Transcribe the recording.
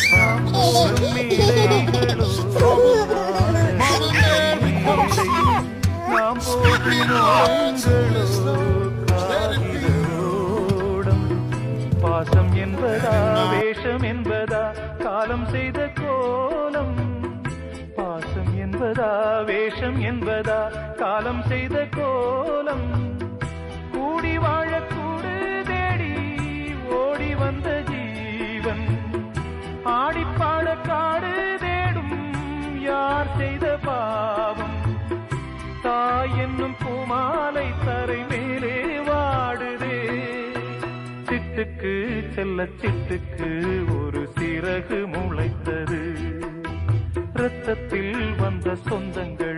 நாம் போடும் மேடைகளோ நாம் போடும் ஓடங்களோ காகிதோடம். பாசம் என்பதா வேஷம் என்பதா காலம் செய்த கோலம். பாசம் என்பதா வேஷம் என்பதா காலம் செய்த கோலம். கூடி வாழக்கூடு தேடி ஓடி வந்த ஜீவன் ஆடிப்பாட காடு தேடும் யார் செய்த பாவம். தாய் என்னும் பூமாலை தரை மேலே வாடுதே. சிட்டுக்கு செல்ல சிட்டுக்கு ஒரு சிறகு முளைத்தது. இரத்தத்தில் வந்த சொந்தங்கள்